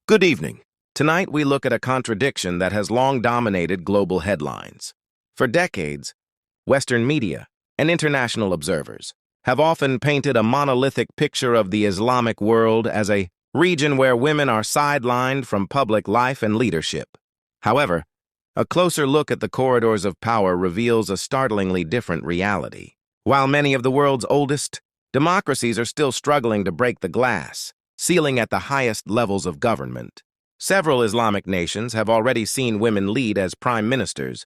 Good evening. Tonight we look at a contradiction that has long dominated global headlines. For decades, Western media and international observers have often painted a monolithic picture of the Islamic world as a region where women are sidelined from public life and leadership. However, a closer look at the corridors of power reveals a startlingly different reality. While many of the world's oldest democracies are still struggling to break the glass ceiling at the highest levels of government, several Islamic nations have already seen women lead as prime ministers,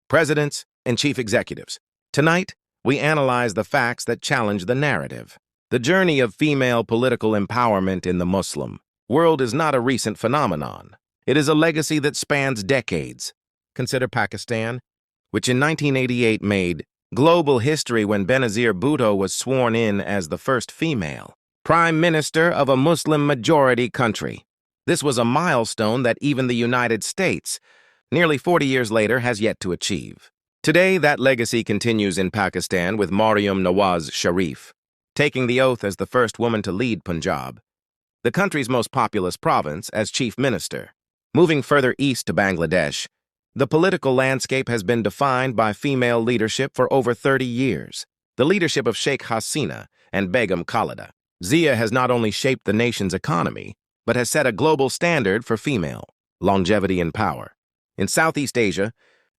presidents, and chief executives. Tonight, we analyze the facts that challenge the narrative. The journey of female political empowerment in the Muslim world is not a recent phenomenon. It is a legacy that spans decades. Consider Pakistan, which in 1988 made global history when Benazir Bhutto was sworn in as the first female prime minister of a Muslim-majority country. This was a milestone that even the United States, nearly 40 years later, has yet to achieve. Today, that legacy continues in Pakistan with Maryam Nawaz Sharif taking the oath as the first woman to lead Punjab, the country's most populous province, as chief minister. Moving further east to Bangladesh, the political landscape has been defined by female leadership for over 30 years. The leadership of Sheikh Hasina and Begum Khalida Zia has not only shaped the nation's economy, but has set a global standard for female longevity and power. In Southeast Asia,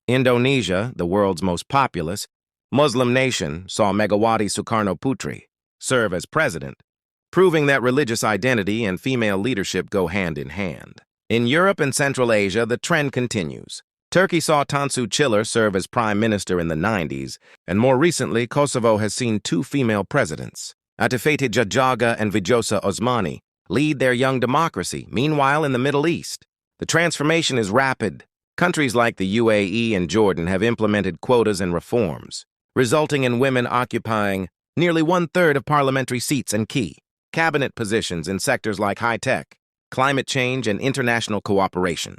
Indonesia, the world's most populous Muslim nation, saw Megawati Sukarnoputri serve as president, proving that religious identity and female leadership go hand in hand. In Europe and Central Asia, the trend continues. Turkey saw Tansu Çiller serve as prime minister in the 90s, and more recently, Kosovo has seen two female presidents, Atifete Jajaga and Vjosa Osmani, lead their young democracy. Meanwhile, in the Middle East, the transformation is rapid. Countries like the UAE and Jordan have implemented quotas and reforms, resulting in women occupying nearly one-third of parliamentary seats and key cabinet positions in sectors like high-tech, climate change, and international cooperation.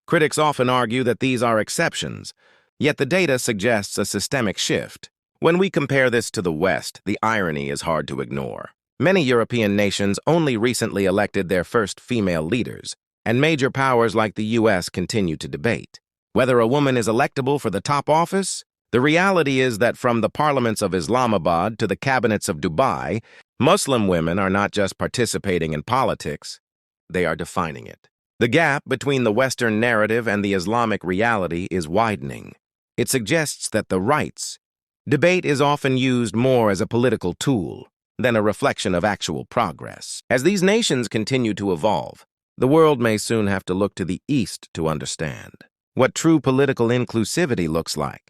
Critics often argue that these are exceptions, yet the data suggests a systemic shift. When we compare this to the West, the irony is hard to ignore. Many European nations only recently elected their first female leaders, and major powers like the U.S. continue to debate whether a woman is electable for the top office. The reality is that from the parliaments of Islamabad to the cabinets of Dubai, Muslim women are not just participating in politics, they are defining it. The gap between the Western narrative and the Islamic reality is widening. It suggests that the rights debate is often used more as a political tool than a reflection of actual progress. As these nations continue to evolve, the world may soon have to look to the East to understand what true political inclusivity looks like.